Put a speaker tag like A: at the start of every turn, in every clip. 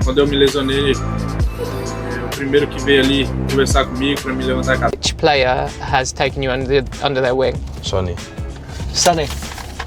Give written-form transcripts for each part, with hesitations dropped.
A: quando eu me lesionei, o primeiro que veio ali conversar comigo para me levantar a cabeça.
B: Which player has taken you under their wing?
C: Sonny.
B: Sonny.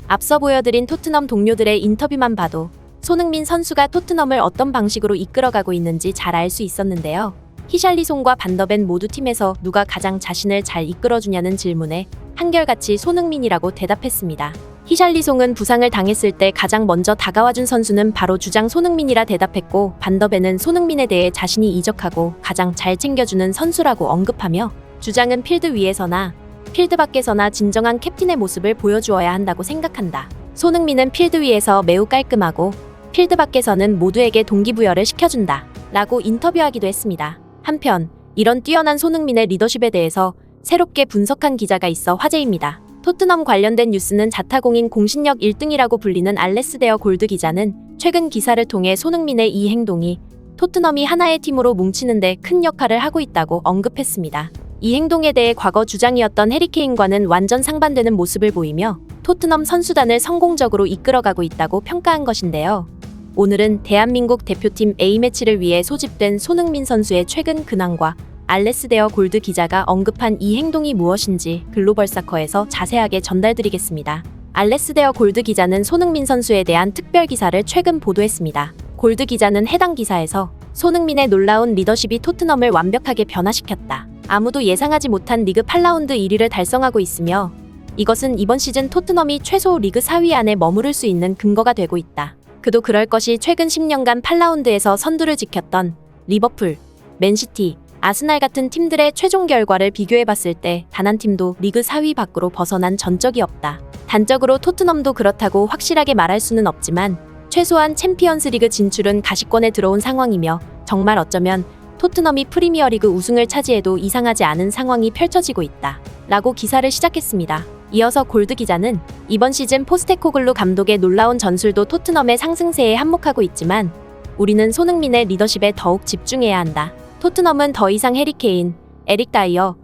D: 앞서 보여드린 토트넘 동료들의 인터뷰만 봐도 손흥민 선수가 토트넘을 어떤 방식으로 이끌어가고 있는지 잘 알 수 있었는데요. 히샬리송과 반더벤 모두 팀에서 누가 가장 자신을 잘 이끌어주냐는 질문에 한결같이 손흥민이라고 대답했습니다. 히샬리송은 부상을 당했을 때 가장 먼저 다가와준 선수는 바로 주장 손흥민이라 대답했고, 반더벤은 손흥민에 대해 자신이 이적하고 가장 잘 챙겨주는 선수라고 언급하며, 주장은 필드 위에서나 필드 밖에서나 진정한 캡틴의 모습을 보여주어야 한다고 생각한다. 손흥민은 필드 위에서 매우 깔끔하고 필드 밖에서는 모두에게 동기부여를 시켜준다 라고 인터뷰하기도 했습니다. 한편 이런 뛰어난 손흥민의 리더십에 대해서 새롭게 분석한 기자가 있어 화제입니다. 토트넘 관련된 뉴스는 자타공인 공신력 1등이라고 불리는 알레스데어 골드 기자는 최근 기사를 통해 손흥민의 이 행동이 토트넘이 하나의 팀으로 뭉치는데 큰 역할을 하고 있다고 언급했습니다. 이 행동에 대해 과거 주장이었던 해리케인과는 완전 상반되는 모습을 보이며 토트넘 선수단을 성공적으로 이끌어가고 있다고 평가한 것인데요. 오늘은 대한민국 대표팀 A매치를 위해 소집된 손흥민 선수의 최근 근황과 알레스데어 골드 기자가 언급한 이 행동이 무엇인지 글로벌 사커에서 자세하게 전달드리겠습니다. 알레스데어 골드 기자는 손흥민 선수에 대한 특별 기사를 최근 보도했습니다. 골드 기자는 해당 기사에서 손흥민의 놀라운 리더십이 토트넘을 완벽하게 변화시켰다. 아무도 예상하지 못한 리그 8라운드 1위를 달성하고 있으며 이것은 이번 시즌 토트넘이 최소 리그 4위 안에 머무를 수 있는 근거가 되고 있다. 그도 그럴 것이 최근 10년간 8라운드에서 선두를 지켰던 리버풀, 맨시티, 아스날 같은 팀들의 최종 결과를 비교해봤을 때 단 한 팀도 리그 4위 밖으로 벗어난 전적이 없다. 단적으로 토트넘도 그렇다고 확실하게 말할 수는 없지만 최소한 챔피언스리그 진출은 가시권에 들어온 상황이며 정말 어쩌면 토트넘이 프리미어리그 우승을 차지해도 이상하지 않은 상황이 펼쳐지고 있다 라고 기사를 시작했습니다. 이어서 골드 기자는 이번 시즌 포스테코글루 감독의 놀라운 전술도 토트넘의 상승세에 한몫하고 있지만 우리는 손흥민의 리더십에 더욱 집중해야 한다. 토트넘은 더 이상 해리케인, 에릭 다이어,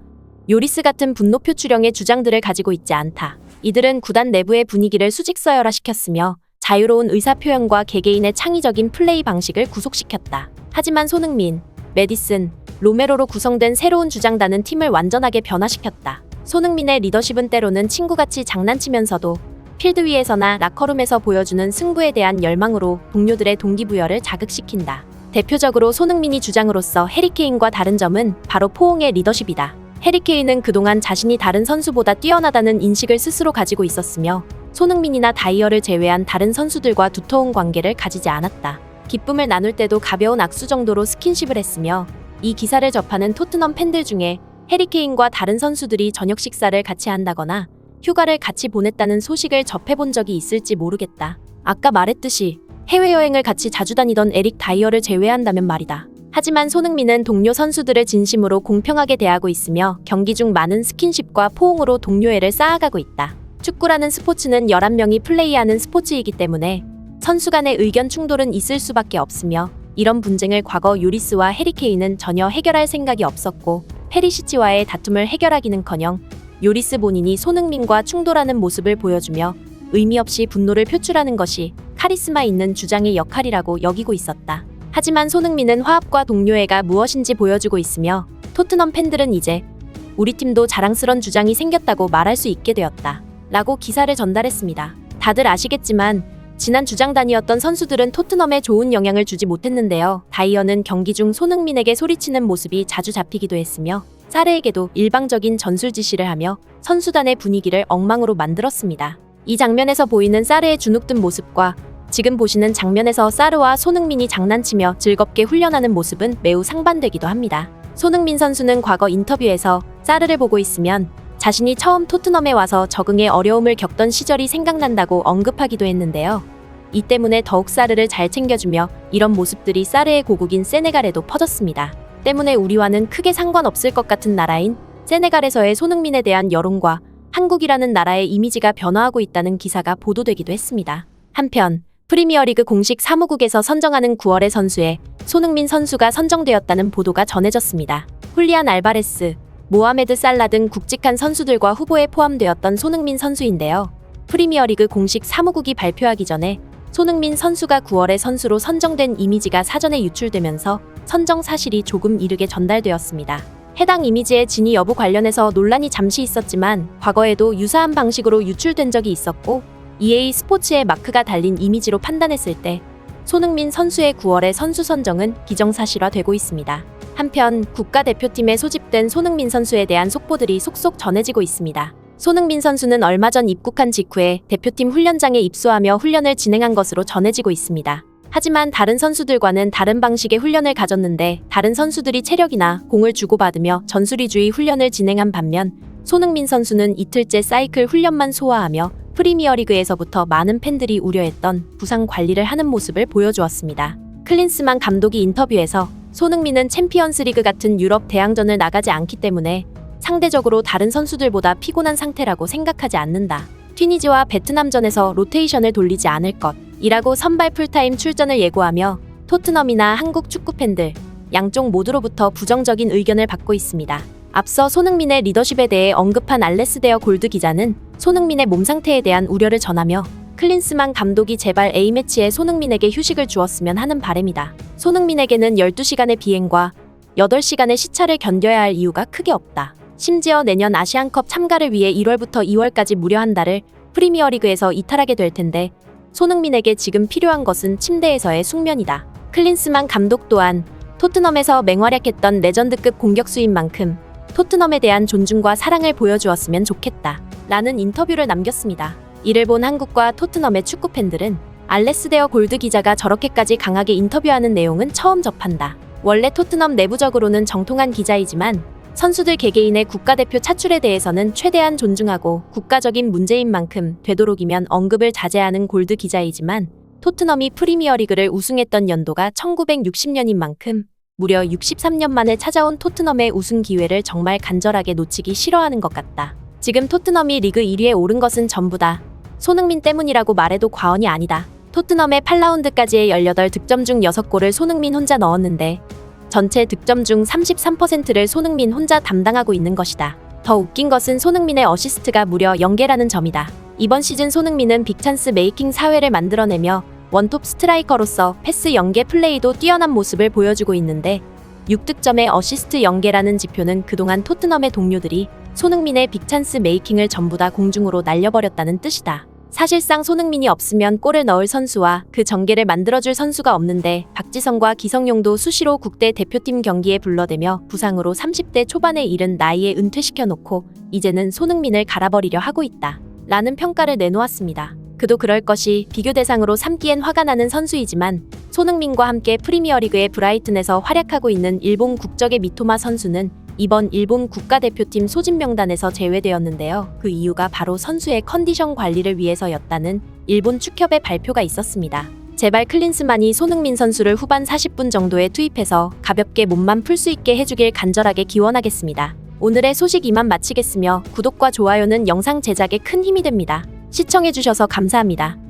D: 요리스 같은 분노 표출형의 주장들을 가지고 있지 않다. 이들은 구단 내부의 분위기를 수직 서열화시켰으며 자유로운 의사표현과 개개인의 창의적인 플레이 방식을 구속시켰다. 하지만 손흥민, 메디슨, 로메로로 구성된 새로운 주장단은 팀을 완전하게 변화시켰다. 손흥민의 리더십은 때로는 친구같이 장난치면서도 필드 위에서나 라커룸에서 보여주는 승부에 대한 열망으로 동료들의 동기부여를 자극시킨다. 대표적으로 손흥민이 주장으로서 해리케인과 다른 점은 바로 포옹의 리더십이다. 해리케인은 그동안 자신이 다른 선수보다 뛰어나다는 인식을 스스로 가지고 있었으며 손흥민이나 다이어를 제외한 다른 선수들과 두터운 관계를 가지지 않았다. 기쁨을 나눌 때도 가벼운 악수 정도로 스킨십을 했으며 이 기사를 접하는 토트넘 팬들 중에 해리케인과 다른 선수들이 저녁 식사를 같이 한다거나 휴가를 같이 보냈다는 소식을 접해본 적이 있을지 모르겠다. 아까 말했듯이 해외여행을 같이 자주 다니던 에릭 다이어를 제외한다면 말이다. 하지만 손흥민은 동료 선수들을 진심으로 공평하게 대하고 있으며 경기 중 많은 스킨십과 포옹으로 동료애를 쌓아가고 있다. 축구라는 스포츠는 11명이 플레이하는 스포츠이기 때문에 선수 간의 의견 충돌은 있을 수밖에 없으며 이런 분쟁을 과거 요리스와 해리케인은 전혀 해결할 생각이 없었고 페리시치와의 다툼을 해결하기는커녕 요리스 본인이 손흥민과 충돌하는 모습을 보여주며 의미 없이 분노를 표출하는 것이 카리스마 있는 주장의 역할이라고 여기고 있었다. 하지만 손흥민은 화합과 동료애가 무엇인지 보여주고 있으며 토트넘 팬들은 이제 우리 팀도 자랑스런 주장이 생겼다고 말할 수 있게 되었다 라고 기사를 전달했습니다. 다들 아시겠지만 지난 주장단이었던 선수들은 토트넘에 좋은 영향을 주지 못했는데요. 다이어는 경기 중 손흥민에게 소리치는 모습이 자주 잡히기도 했으며 사르에게도 일방적인 전술 지시를 하며 선수단의 분위기를 엉망으로 만들었습니다. 이 장면에서 보이는 사르의 주눅든 모습과 지금 보시는 장면에서 사르와 손흥민이 장난치며 즐겁게 훈련하는 모습은 매우 상반되기도 합니다. 손흥민 선수는 과거 인터뷰에서 사르를 보고 있으면 자신이 처음 토트넘에 와서 적응에 어려움을 겪던 시절이 생각난다고 언급하기도 했는데요. 이 때문에 더욱 사르를 잘 챙겨주며 이런 모습들이 사르의 고국인 세네갈에도 퍼졌습니다. 때문에 우리와는 크게 상관없을 것 같은 나라인 세네갈에서의 손흥민에 대한 여론과 한국이라는 나라의 이미지가 변화하고 있다는 기사가 보도되기도 했습니다. 한편 프리미어리그 공식 사무국에서 선정하는 9월의 선수에 손흥민 선수가 선정되었다는 보도가 전해졌습니다. 훌리안 알바레스, 모하메드 살라 등 굵직한 선수들과 후보에 포함되었던 손흥민 선수인데요. 프리미어리그 공식 사무국이 발표하기 전에 손흥민 선수가 9월에 선수로 선정된 이미지가 사전에 유출되면서 선정 사실이 조금 이르게 전달되었습니다. 해당 이미지의 진위 여부 관련해서 논란이 잠시 있었지만 과거에도 유사한 방식으로 유출된 적이 있었고 EA 스포츠의 마크가 달린 이미지로 판단했을 때 손흥민 선수의 9월의 선수 선정은 기정사실화되고 있습니다. 한편 국가대표팀에 소집된 손흥민 선수에 대한 속보들이 속속 전해지고 있습니다. 손흥민 선수는 얼마 전 입국한 직후에 대표팀 훈련장에 입소하며 훈련을 진행한 것으로 전해지고 있습니다. 하지만 다른 선수들과는 다른 방식의 훈련을 가졌는데 다른 선수들이 체력이나 공을 주고받으며 전술위주의 훈련을 진행한 반면 손흥민 선수는 이틀째 사이클 훈련만 소화하며 프리미어리그에서부터 많은 팬들이 우려했던 부상 관리를 하는 모습을 보여주었습니다. 클린스만 감독이 인터뷰에서 손흥민은 챔피언스리그 같은 유럽 대항전을 나가지 않기 때문에 상대적으로 다른 선수들보다 피곤한 상태라고 생각하지 않는다. 튀니지와 베트남전에서 로테이션을 돌리지 않을 것이라고 선발 풀타임 출전을 예고하며 토트넘이나 한국 축구 팬들 양쪽 모두로부터 부정적인 의견을 받고 있습니다. 앞서 손흥민의 리더십에 대해 언급한 알레스데어 골드 기자는 손흥민의 몸 상태에 대한 우려를 전하며 클린스만 감독이 제발 A매치에 손흥민에게 휴식을 주었으면 하는 바람이다. 손흥민에게는 12시간의 비행과 8시간의 시차를 견뎌야 할 이유가 크게 없다. 심지어 내년 아시안컵 참가를 위해 1월부터 2월까지 무려 한 달을 프리미어리그에서 이탈하게 될 텐데 손흥민에게 지금 필요한 것은 침대에서의 숙면이다. 클린스만 감독 또한 토트넘에서 맹활약했던 레전드급 공격수인 만큼 토트넘에 대한 존중과 사랑을 보여주었으면 좋겠다. 라는 인터뷰를 남겼습니다. 이를 본 한국과 토트넘의 축구팬들은 알레스데어 골드 기자가 저렇게까지 강하게 인터뷰하는 내용은 처음 접한다. 원래 토트넘 내부적으로는 정통한 기자이지만 선수들 개개인의 국가대표 차출에 대해서는 최대한 존중하고 국가적인 문제인 만큼 되도록이면 언급을 자제하는 골드 기자이지만 토트넘이 프리미어리그를 우승했던 연도가 1960년인 만큼 무려 63년 만에 찾아온 토트넘의 우승 기회를 정말 간절하게 놓치기 싫어하는 것 같다. 지금 토트넘이 리그 1위에 오른 것은 전부 다 손흥민 때문이라고 말해도 과언이 아니다. 토트넘의 8라운드까지의 18득점 중 6골을 손흥민 혼자 넣었는데 전체 득점 중 33%를 손흥민 혼자 담당하고 있는 것이다. 더 웃긴 것은 손흥민의 어시스트가 무려 0개라는 점이다. 이번 시즌 손흥민은 빅찬스 메이킹 사회를 만들어내며 원톱 스트라이커로서 패스 연계 플레이도 뛰어난 모습을 보여주고 있는데 6득점에 어시스트 0개라는 지표는 그동안 토트넘의 동료들이 손흥민의 빅찬스 메이킹을 전부 다 공중으로 날려버렸다는 뜻이다. 사실상 손흥민이 없으면 골을 넣을 선수와 그 전개를 만들어줄 선수가 없는데 박지성과 기성용도 수시로 국대 대표팀 경기에 불러대며 부상으로 30대 초반에 이른 나이에 은퇴시켜놓고 이제는 손흥민을 갈아버리려 하고 있다. 라는 평가를 내놓았습니다. 그도 그럴 것이 비교 대상으로 삼기엔 화가 나는 선수이지만 손흥민과 함께 프리미어리그의 브라이튼에서 활약하고 있는 일본 국적의 미토마 선수는 이번 일본 국가대표팀 소집 명단에서 제외되었는데요. 그 이유가 바로 선수의 컨디션 관리를 위해서였다는 일본 축협의 발표가 있었습니다. 제발 클린스만이 손흥민 선수를 후반 40분 정도에 투입해서 가볍게 몸만 풀 수 있게 해주길 간절하게 기원하겠습니다. 오늘의 소식 이만 마치겠으며 구독과 좋아요는 영상 제작에 큰 힘이 됩니다. 시청해주셔서 감사합니다.